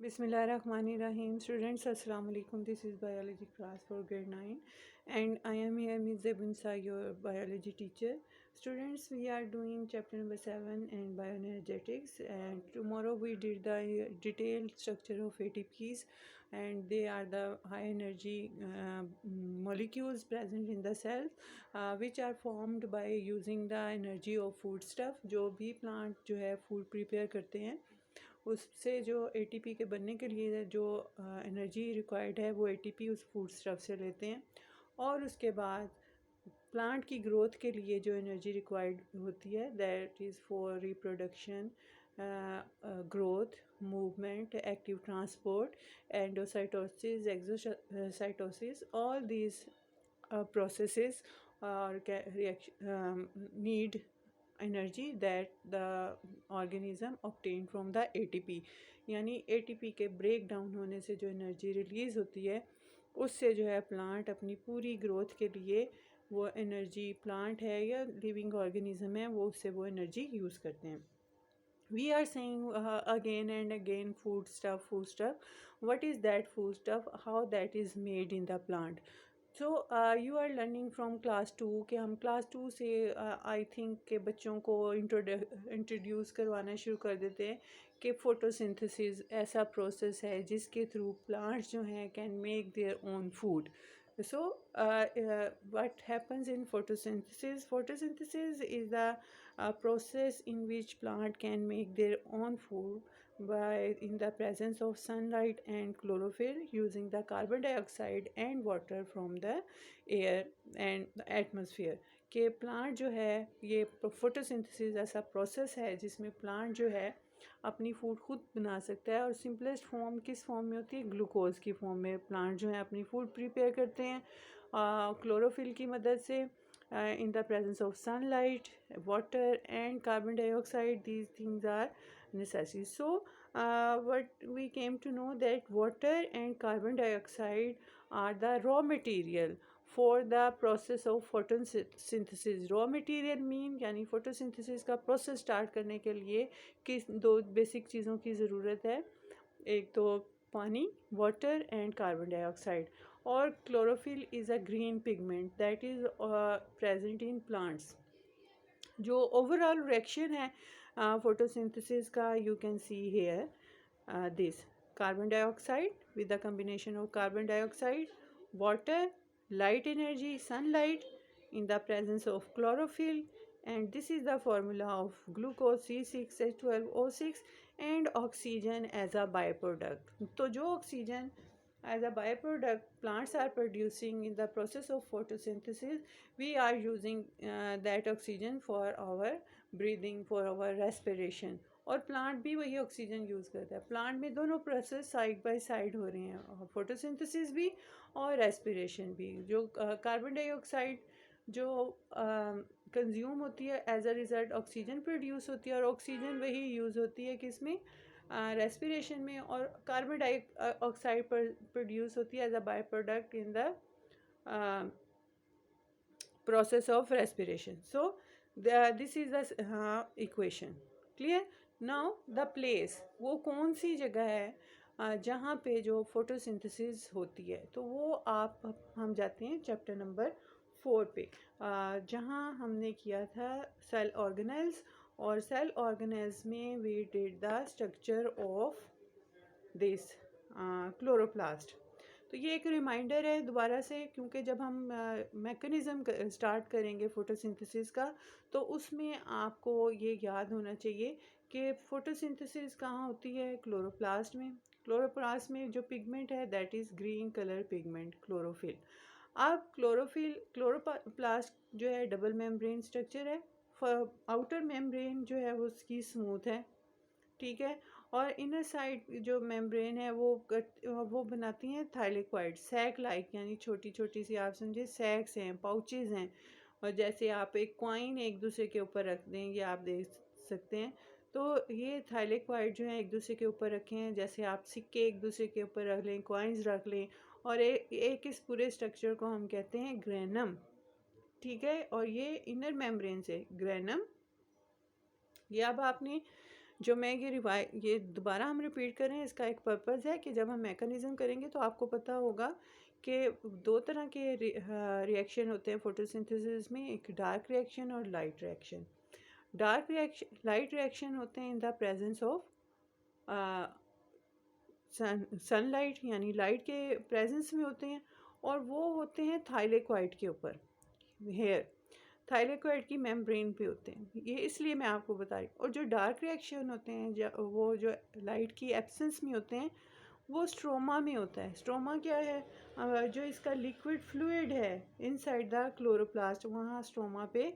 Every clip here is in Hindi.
Bismillahirrahmanirrahim. Students, Assalamu alaikum. This is biology class for grade 9 and I am here Ms. Zebunsa, your biology teacher. Students, we are doing chapter number 7 and bioenergetics, and tomorrow we did the detailed structure of ATPs, and they are the high energy molecules present in the cell, which are formed by using the energy of food stuff. जो भी plant जो है food prepare करते हैं उससे जो एटीपी के बनने के लिए जो एनर्जी रिक्वायर्ड है वो एटीपी उस फूड स्टफ से लेते हैं, और उसके बाद प्लांट की ग्रोथ के लिए जो एनर्जी रिक्वायर्ड होती है that is for reproduction, growth, movement, active transport, endocytosis, exocytosis, all these processes need energy that the organism obtain from the ATP. यानी एटीपी के ब्रेक डाउन होने से जो एनर्जी रिलीज़ होती है उससे जो है प्लांट अपनी पूरी ग्रोथ के लिए वो एनर्जी, प्लांट है या लिविंग ऑर्गेनिज़म है, वो उससे वो एनर्जी यूज़ करते हैं। We are saying again and again food stuff. What is that food stuff? How that is made in the plant? So you are learning from class 2 कि हम क्लास 2 से आई थिंक के बच्चों को इंट्रोड्यूस करवाना शुरू कर देते हैं कि फ़ोटोसिंथेसिस ऐसा प्रोसेस है जिसके थ्रू प्लांट्स जो हैं can make their own food. So what happens in photosynthesis? Photosynthesis is the process in which plant can make their own food by in the presence of sunlight and chlorophyll using the carbon dioxide and water from the air and the atmosphere. कि प्लांट जो है ये फोटोसिंथेसिस ऐसा प्रोसेस है जिसमें प्लांट जो है अपनी फूड खुद बना सकता है, और सिंपलेस्ट फॉर्म किस फॉर्म में होती है? ग्लूकोज की फॉर्म में प्लांट जो है अपनी फूड प्रिपेयर करते हैं क्लोरोफिल की मदद से, in the presence of sunlight, water and carbon dioxide. These things are necessary. So what we came to know that water and carbon dioxide are the raw material for the process of photosynthesis. raw material mean यानी photosynthesis का process start करने के लिए किस दो बेसिक चीज़ों की ज़रूरत है? एक तो पानी, वाटर एंड कार्बन डाइऑक्साइड, और chlorophyll is a green pigment that is present in plants. जो ओवरऑल रिएक्शन है फोटोसिंथेसिस का, you can see here this carbon dioxide with the combination of carbon dioxide, water, light energy, sunlight in the presence of chlorophyll, and this is the formula of glucose C6H12O6 and oxygen as a byproduct. तो जो oxygen as a byproduct plants are producing in the process of photosynthesis, we are using that oxygen for our breathing, for our respiration. और प्लांट भी वही ऑक्सीजन यूज़ करता है. प्लांट में दोनों प्रोसेस साइड बाय साइड हो रहे हैं, फोटोसिंथेसिस भी और रेस्पिरेशन भी. जो कार्बन डाइऑक्साइड जो कंज्यूम होती है as a result oxygen produce होती है, और ऑक्सीजन वही यूज़ होती है किसमें? रेस्पिरेशन में, और कार्बन डाइऑक्साइड प्रोड्यूस होती है as a byproduct in the process of respiration. So this is the equation. Clear? Now the place, वो कौन सी जगह है जहाँ पे जो फोटोसिंथेसिस होती है? तो वो आप हम जाते हैं चैप्टर नंबर 4 पे, जहाँ हमने किया था सेल ऑर्गेनेल्स, और सेल ऑर्गेनेल्स में we did the structure of this chloroplast. तो ये एक रिमाइंडर है दोबारा से, क्योंकि जब हम मैकेनिज़्म स्टार्ट करेंगे फोटोसिंथेसिस का तो उसमें आपको ये याद होना चाहिए कि फोटोसिंथेसिस कहाँ होती है? क्लोरोप्लास्ट में. क्लोरोप्लास्ट में जो पिगमेंट है that is green colour pigment, chlorophyll. अब क्लोरोप्लास्ट जो है डबल मेम्ब्रेन स्ट्रक्चर है. आउटर मेम्ब्रेन जो है वो उसकी स्मूथ है, ठीक है, और इनर साइड जो मेम्ब्रेन है वो बनाती हैं थाइलेक्वाइड, सैक लाइक, यानी छोटी छोटी सी आप समझे सैक्स हैं, पाउचेज़ हैं, और जैसे आप एक कॉइन एक दूसरे के ऊपर रख दें, ये आप देख सकते हैं. तो ये थाइलेक्वाइड जो है एक दूसरे के ऊपर रखे हैं, जैसे आप सिक्के एक दूसरे के ऊपर रख लें, कॉइन्स रख लें, और एक इस पूरे स्ट्रक्चर को हम कहते हैं ग्रेनम, ठीक है. और ये इनर मेम्ब्रेन से ग्रेनम. ये अब आपने जो मैं ये दोबारा हम रिपीट कर रहे हैं, इसका एक पर्पज़ है कि जब हम मैकेनिज़्म करेंगे तो आपको पता होगा कि दो तरह के रिएक्शन होते हैं फोटोसिंथेसिस में, एक डार्क रिएक्शन और लाइट रिएक्शन। लाइट रिएक्शन होते हैं इन द प्रेजेंस ऑफ सनलाइट, यानी लाइट के प्रेजेंस में होते हैं, और वो होते हैं थाइलेक्वाइड के ऊपर, हेयर थाइलेक्वाइड की मेम्ब्रेन पे होते हैं। ये इसलिए मैं आपको बता रही हूँ। और जो डार्क रिएक्शन होते हैं, वो जो लाइट की एब्सेंस में होते हैं, वो स्ट्रोमा में होता है। स्ट्रोमा क्या है? जो इसका लिक्विड फ्लूइड है इनसाइड द क्लोरोप्लास्ट, वहाँ स्ट्रोमा पे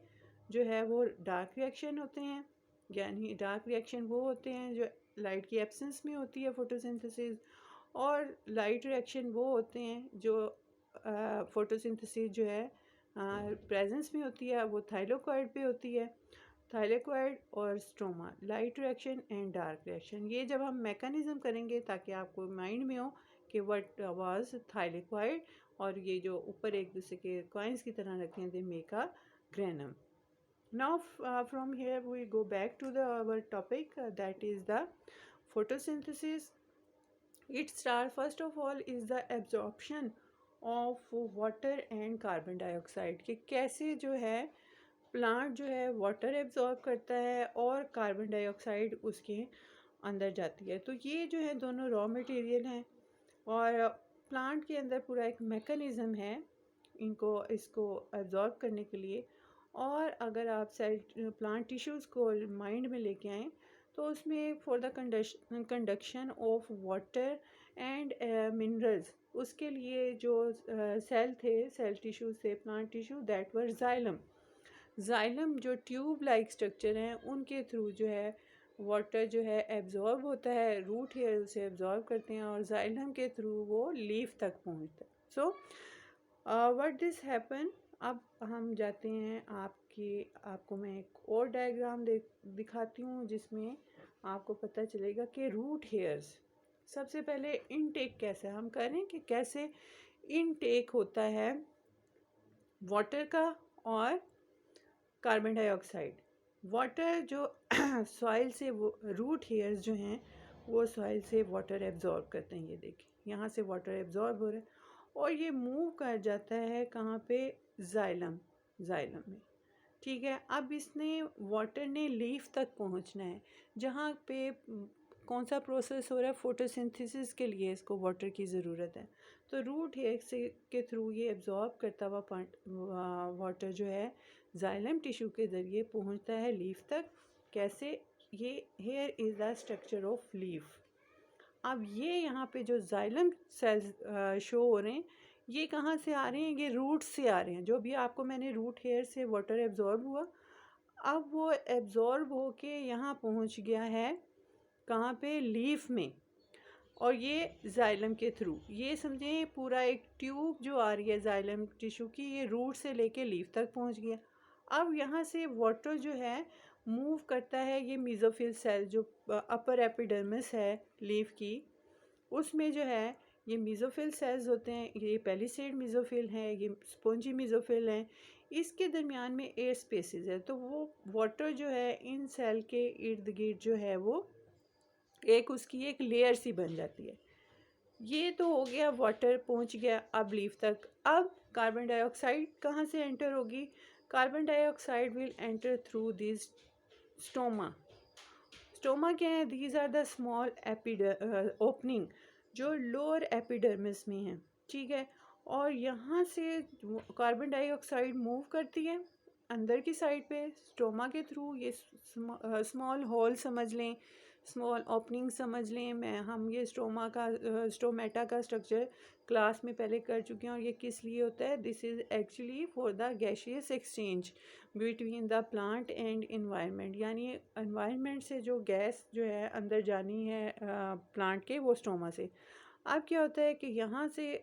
जो है वो डार्क रिएक्शन होते हैं। यानी डार्क रिएक्शन वो होते हैं जो लाइट की एब्सेंस में होती है फोटोसिंथेसिस, और लाइट रिएक्शन वो होते हैं जो फोटोसिंथेसिस जो है प्रेजेंस में होती है, वो थाइलेक्वाइड पे होती है। थाइलेक्वाइड और stroma, light reaction and dark reaction. ये जब हम मैकेनिज्म करेंगे ताकि आपको माइंड में हो कि व्हाट वाज थाइलेक्वाइड, और ये जो ऊपर एक दूसरे के कॉइन्स की तरह रखे हैं, they make a granum. Now from here we go back to our topic, that is the photosynthesis. Its start first of all is the absorption of water and carbon dioxide, कि कैसे जो है प्लांट जो है वाटर एब्जॉर्ब करता है और कार्बन डाइऑक्साइड उसके अंदर जाती है। तो ये जो है दोनों रॉ मटेरियल हैं, और प्लांट के अंदर पूरा एक मैकेनिज़्म है इसको एब्जॉर्ब करने के लिए। और अगर आप प्लांट टिश्यूज़ को माइंड में लेके आएँ, तो उसमें for the conduction of water and minerals, उसके लिए जो सेल टिश्यूज थे, plant tissue, that were xylem जो ट्यूब लाइक स्ट्रक्चर हैं, उनके थ्रू जो है वाटर जो है एब्जॉर्ब होता है, रूट हेयर उसे एब्जॉर्ब करते हैं, और जाइलम के थ्रू वो लीफ तक पहुंचता है। So what this happen. अब हम जाते हैं आपको मैं एक और डायग्राम दिखाती हूँ, जिसमें आपको पता चलेगा कि रूट हेयर्स सबसे पहले इनटेक कैसे हम करें, कि कैसे इनटेक होता है वाटर का और कार्बन डाइऑक्साइड। वाटर जो सॉइल से, वो रूट हेयर्स जो हैं वो सॉइल से वाटर एब्जॉर्ब करते हैं। ये देखिए यहाँ से वाटर एब्जॉर्ब हो रहा है, और ये मूव कर जाता है कहाँ पे? जाइलम में। ठीक है, अब इसने वाटर ने लीफ तक पहुंचना है, जहाँ पे कौन सा प्रोसेस हो रहा है? फोटोसिंथेसिस के लिए इसको वाटर की ज़रूरत है। तो रूट हेयर के थ्रू ये एब्जॉर्ब करता हुआ वाटर जो है जाइलम टिश्यू के ज़रिए पहुंचता है लीफ तक। कैसे? ये here is the structure of leaf. अब ये यहाँ पे जो जाइलम सेल्स शो हो रहे हैं, ये कहाँ से आ रहे हैं? ये रूट से आ रहे हैं। जो भी आपको मैंने रूट हेयर से वाटर एब्जॉर्ब हुआ, अब वो एब्जॉर्ब होके यहाँ पहुँच गया है कहाँ पे? लीफ में। और ये जाइलम के थ्रू, ये समझें पूरा एक ट्यूब जो आ रही है जाइलम टिश्यू की, ये रूट से लेके लीफ तक पहुँच गया। अब यहाँ से वाटर जो है मूव करता है, ये मीज़ोफिल सेल जो अपर एपिडर्मिस है लीफ की, उसमें जो है ये मीज़ोफिल सेल्स होते हैं। ये पेलिसेड मीज़ोफिल हैं, ये स्पॉन्जी मीज़ोफिल हैं। इसके दरमियान में एयर स्पेसेस है, तो वो वाटर जो है इन सेल के इर्द गिर्द जो है वो उसकी एक लेयर सी बन जाती है। ये तो हो गया, वाटर पहुंच गया अब लीफ तक। अब कार्बन डाइऑक्साइड कहाँ से एंटर होगी? Carbon dioxide will enter through this stoma. Stoma क्या है? These are the small opening जो लोअर एपिडर्मिस में है। ठीक है, और यहाँ से कार्बन डाइऑक्साइड मूव करती है अंदर की साइड पे स्टोमा के थ्रू। ये स्मॉल होल समझ लें, स्मॉल ओपनिंग समझ लें। हम ये स्टोमेटा का स्ट्रक्चर क्लास में पहले कर चुके हैं, और ये किस लिए होता है? This is actually for the gaseous exchange between the plant and environment, यानी इन्वायरमेंट से जो गैस जो है अंदर जानी है प्लांट के, वो स्टोमा से। अब क्या होता है कि यहाँ से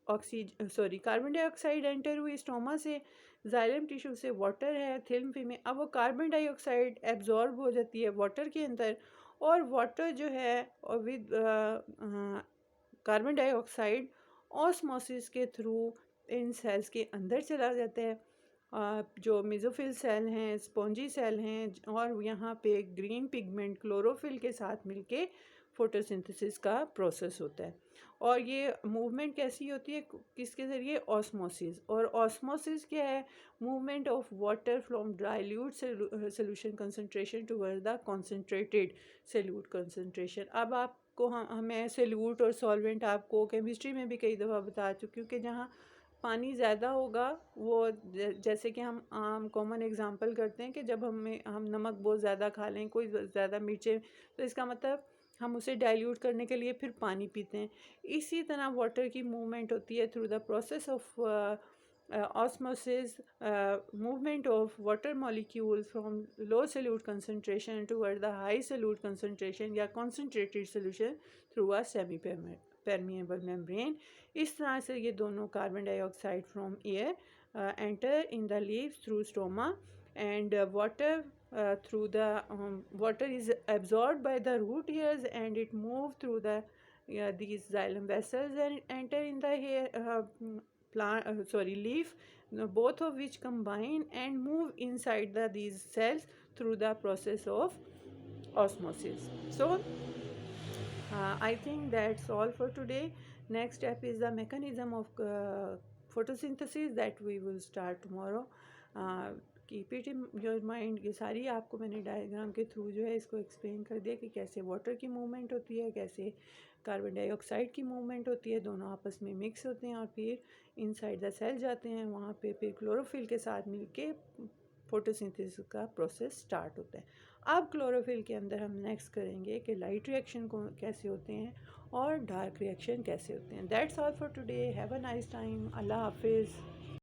कार्बन डाइऑक्साइड एंटर हुई स्टोमा से, जाइलम टिश्यू से वाटर है थिन फिल्म में। अब वो कार्बन डाइऑक्साइड एब्जॉर्ब हो जाती है वाटर के अंदर, और वाटर जो है और विद कार्बन डाइऑक्साइड ऑस्मोसिस के थ्रू इन सेल्स के अंदर चला जाता है। जो मेसोफिल सेल हैं, स्पॉन्जी सेल हैं, और यहाँ पे ग्रीन पिगमेंट क्लोरोफिल के साथ मिलके फोटोसिंथेसिस का प्रोसेस होता है। और ये मूवमेंट कैसी होती है, किसके ज़रिए? ऑस्मोसिस। और ऑस्मोसिस क्या है? Movement of water from dilute solution concentration toward the concentrated solute concentration. अब आपको मैं सोल्यूट और सॉल्वेंट आपको केमिस्ट्री में भी कई दफ़ा बता चुकी हूँ कि जहाँ पानी ज़्यादा होगा, वो जैसे कि हम आम कॉमन एग्जांपल करते हैं कि जब हम नमक बहुत ज़्यादा खा लें, कोई ज़्यादा मिर्चें, तो इसका मतलब हम उसे डाइल्यूट करने के लिए फिर पानी पीते हैं। इसी तरह वाटर की मूवमेंट होती है through the process of osmosis, movement of water molecule from low solute concentration toward the high solute concentration या concentrated solution through a semi permeable membrane। इस तरह से ये दोनों carbon dioxide from air enter in the leaves through stoma, and through the water is absorbed by the root hairs, and it move through these xylem vessels and enter in the hair leaf, both of which combine and move inside these cells through the process of osmosis. So I think that's all for today. Next step is the mechanism of photosynthesis that we will start tomorrow. Keep it in your mind. ये सारी आपको मैंने डायग्राम के थ्रू जो है इसको एक्सप्लेन कर दिया कि कैसे वाटर की मूवमेंट होती है, कैसे कार्बन डाइऑक्साइड की मूवमेंट होती है, दोनों आपस में मिक्स होते हैं और फिर इनसाइड द सेल जाते हैं, वहाँ पे फिर क्लोरोफिल के साथ मिलके फोटोसिंथेसिस का प्रोसेस स्टार्ट होता है। अब क्लोरोफिल के अंदर हम नेक्स्ट करेंगे कि लाइट रिएक्शन को कैसे होते हैं और डार्क रिएक्शन कैसे होते हैं। That's all for today. Have a nice time. अल्लाह हाफिज़।